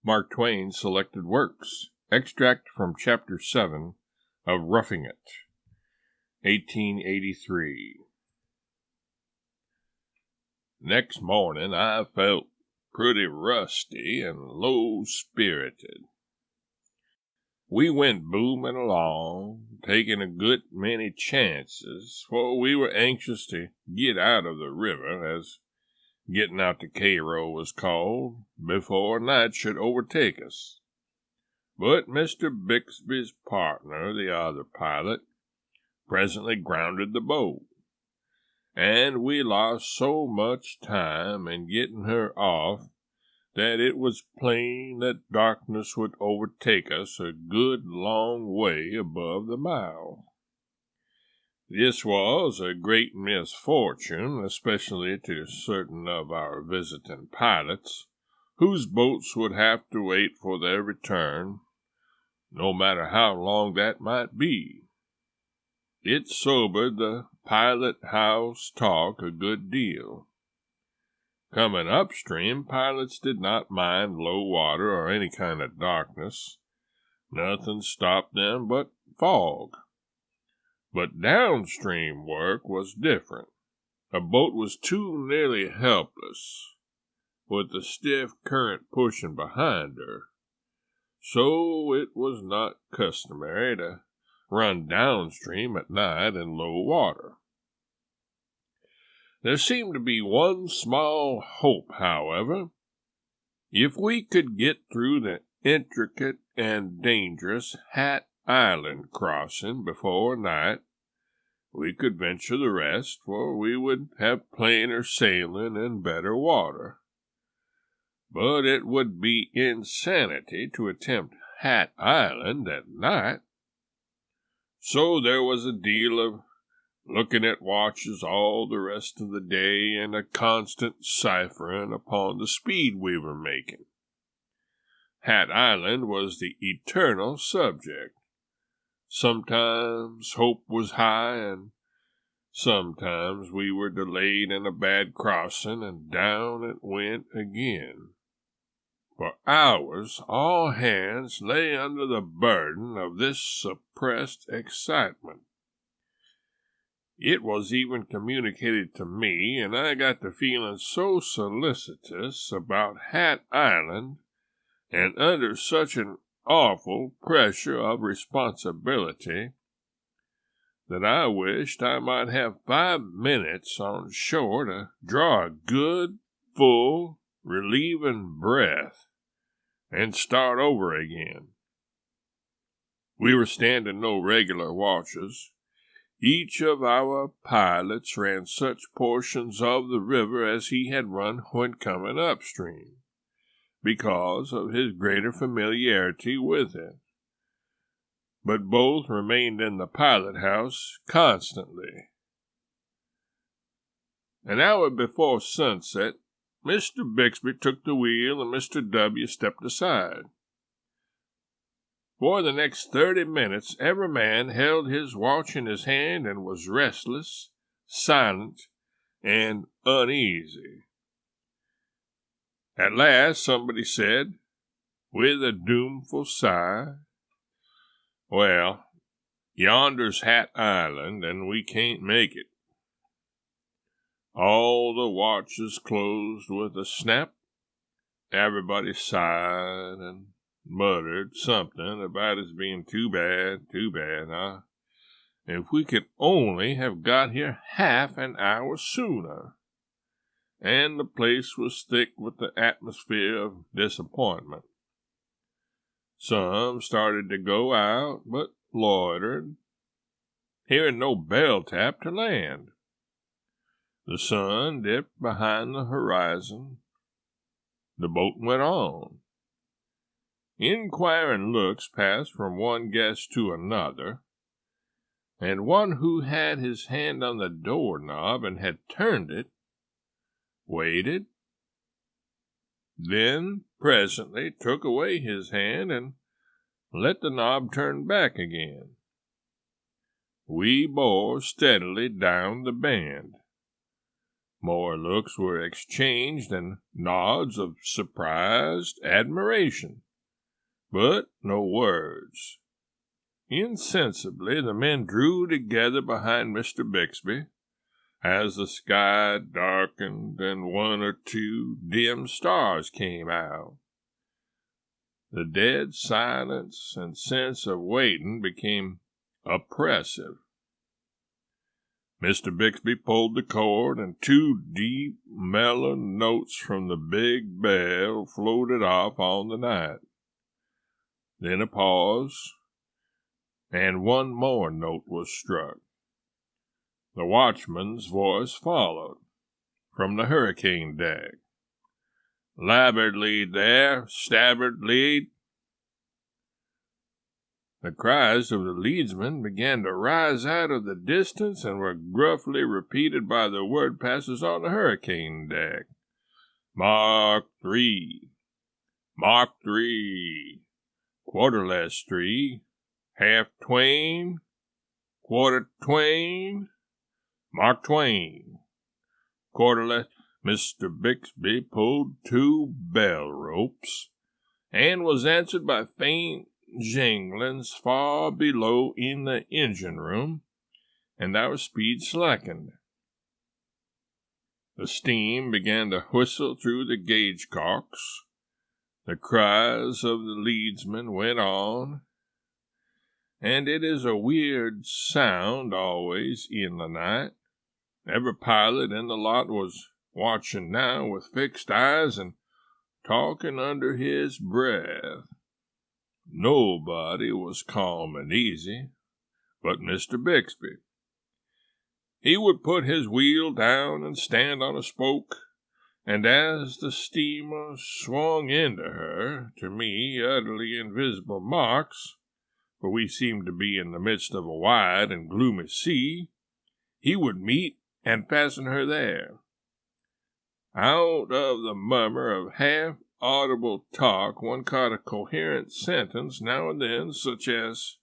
Mark Twain Selected Works, extract from Chapter 7 of Roughing It, 1883. Next morning I felt pretty rusty and low-spirited. We went booming along, taking a good many chances, for we were anxious to get out of the river, as getting out to Cairo was called, before night should overtake us. But Mr. Bixby's partner, the other pilot, presently grounded the boat, and we lost so much time in getting her off that it was plain that darkness would overtake us a good long way above the mile. This was a great misfortune, especially to certain of our visiting pilots, whose boats would have to wait for their return, no matter how long that might be. It sobered the pilot-house talk a good deal. Coming upstream, pilots did not mind low water or any kind of darkness. Nothing stopped them but fog. But downstream work was different. A boat was too nearly helpless, with the stiff current pushing behind her, so it was not customary to run downstream at night in low water. There seemed to be one small hope, however. If we could get through the intricate and dangerous Hat Island crossing before night, we could venture the rest, for we would have plainer sailing and better water. But it would be insanity to attempt Hat Island at night. So there was a deal of looking at watches all the rest of the day and a constant ciphering upon the speed we were making. Hat Island was the eternal subject. Sometimes hope was high, and sometimes we were delayed in a bad crossing, and down it went again. For hours all hands lay under the burden of this suppressed excitement. It was even communicated to me, and I got to feeling so solicitous about Hat Island, and under such an awful pressure of responsibility, that I wished I might have 5 minutes on shore to draw a good, full, relieving breath, and start over again. We were standing no regular watches. Each of our pilots ran such portions of the river as he had run when coming upstream, because of his greater familiarity with it. But both remained in the pilot-house constantly. An hour before sunset, Mr. Bixby took the wheel and Mr. W. stepped aside. For the next 30 minutes, every man held his watch in his hand and was restless, silent, and uneasy. At last somebody said, with a doomful sigh, "Well, yonder's Hat Island, and we can't make it." All the watches closed with a snap. Everybody sighed and muttered something about it being too bad, huh? If we could only have got here half an hour sooner. And the place was thick with the atmosphere of disappointment. Some started to go out, but loitered, hearing no bell tap to land. The sun dipped behind the horizon. The boat went on. Inquiring looks passed from one guest to another, and one who had his hand on the doorknob and had turned it, waited, then presently took away his hand and let the knob turn back again. We bore steadily down the bend. More looks were exchanged and nods of surprised admiration, but no words. Insensibly the men drew together behind Mr. Bixby, as the sky darkened and one or two dim stars came out. The dead silence and sense of waiting became oppressive. Mr. Bixby pulled the cord, and two deep, mellow notes from the big bell floated off on the night. Then a pause, and one more note was struck. The watchman's voice followed from the hurricane deck. "Larboard lead there, starboard lead." The cries of the leadsmen began to rise out of the distance and were gruffly repeated by the word passers on the hurricane deck. "Mark 3, Mark 3, quarter less 3, half twain, quarter twain, Mark Twain, quarter less." Mr. Bixby pulled two bell ropes, and was answered by faint janglings far below in the engine room, and our speed slackened. The steam began to whistle through the gauge cocks. The cries of the leadsmen went on, and it is a weird sound always in the night. Every pilot in the lot was watching now with fixed eyes and talking under his breath. Nobody was calm and easy but Mr. Bixby. He would put his wheel down and stand on a spoke, and as the steamer swung into her, to me utterly invisible marks, for we seemed to be in the midst of a wide and gloomy sea, he would meet and fasten her there. Out of the murmur of half-audible talk one caught a coherent sentence now and then, such as,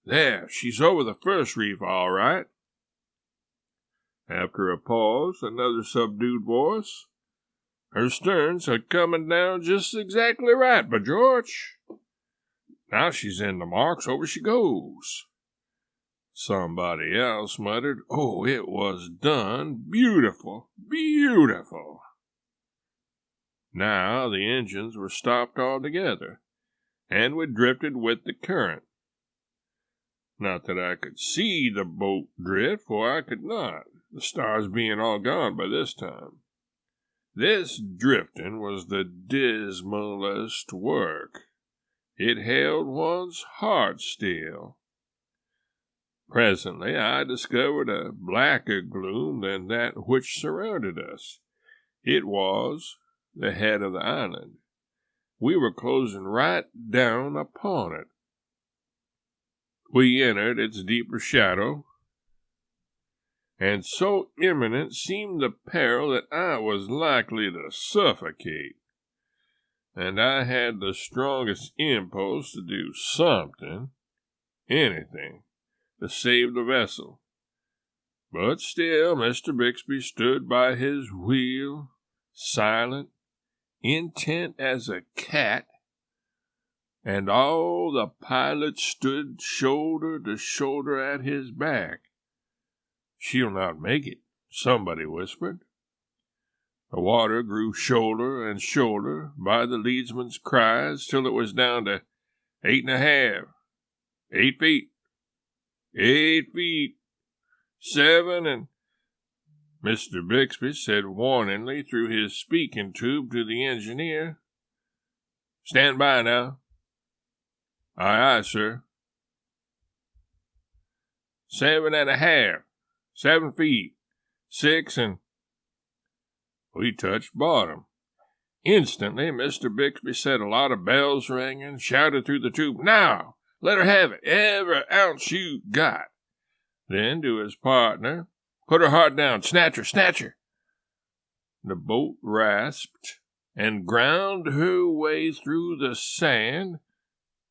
"There, she's over the first reef all right." After a pause, another subdued voice, "Her stern's a coming down just exactly right, by George. Now she's in the marks, over she goes." Somebody else muttered, "Oh, it was done beautiful, beautiful." Now the engines were stopped altogether, and we drifted with the current. Not that I could see the boat drift, for I could not, the stars being all gone by this time. This drifting was the dismalest work. It held one's heart still. Presently I discovered a blacker gloom than that which surrounded us. It was the head of the island. We were closing right down upon it. We entered its deeper shadow, and so imminent seemed the peril that I was likely to suffocate, and I had the strongest impulse to do something, anything, to save the vessel. But still Mr. Bixby stood by his wheel, silent, intent as a cat, and all the pilots stood shoulder to shoulder at his back. "She'll not make it," somebody whispered. The water grew shoulder and shoulder by the leadsman's cries till it was down to 8.5, 8 feet, 8 feet, 7, and Mr. Bixby said warningly through his speaking tube to the engineer, "Stand by now." "Aye, aye, sir." 7.5, 7 feet, 6, and we touched bottom. Instantly, Mr. Bixby set a lot of bells ringing, shouted through the tube, "Now, let her have it, every ounce you got." Then to his partner, "Put her hard down, snatch her, snatch her." The boat rasped and ground her way through the sand,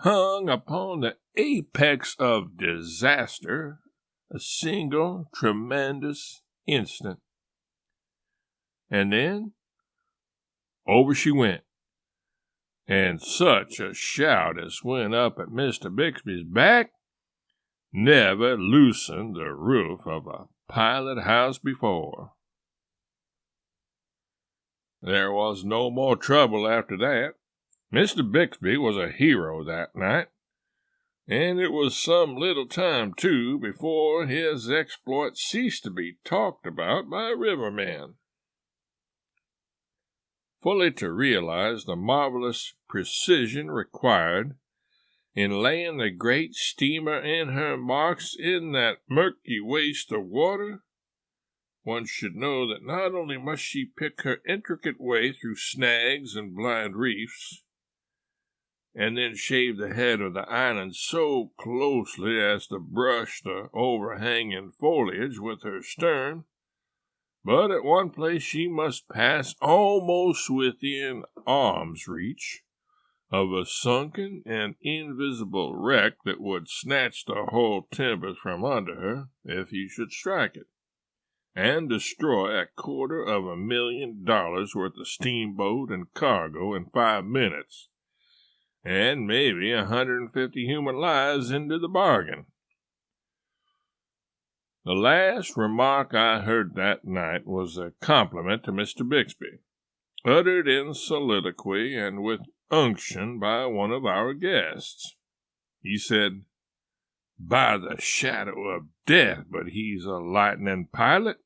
hung upon the apex of disaster a single tremendous instant. and then over she went. And such a shout as went up at Mr. Bixby's back never loosened the roof of a pilot house before. There was no more trouble after that. Mr. Bixby was a hero that night, and it was some little time, too, before his exploit ceased to be talked about by rivermen. Fully to realize the marvelous precision required in laying the great steamer in her marks in that murky waste of water, one should know that not only must she pick her intricate way through snags and blind reefs, and then shave the head of the island so closely as to brush the overhanging foliage with her stern, but at one place she must pass almost within arm's reach of a sunken and invisible wreck that would snatch the whole timbers from under her if he should strike it, and destroy $250,000 worth of steamboat and cargo in 5 minutes, and maybe 150 human lives into the bargain. The last remark I heard that night was a compliment to Mr. Bixby, uttered in soliloquy and with unction by one of our guests. He said, "By the shadow of death, but he's a lightning pilot."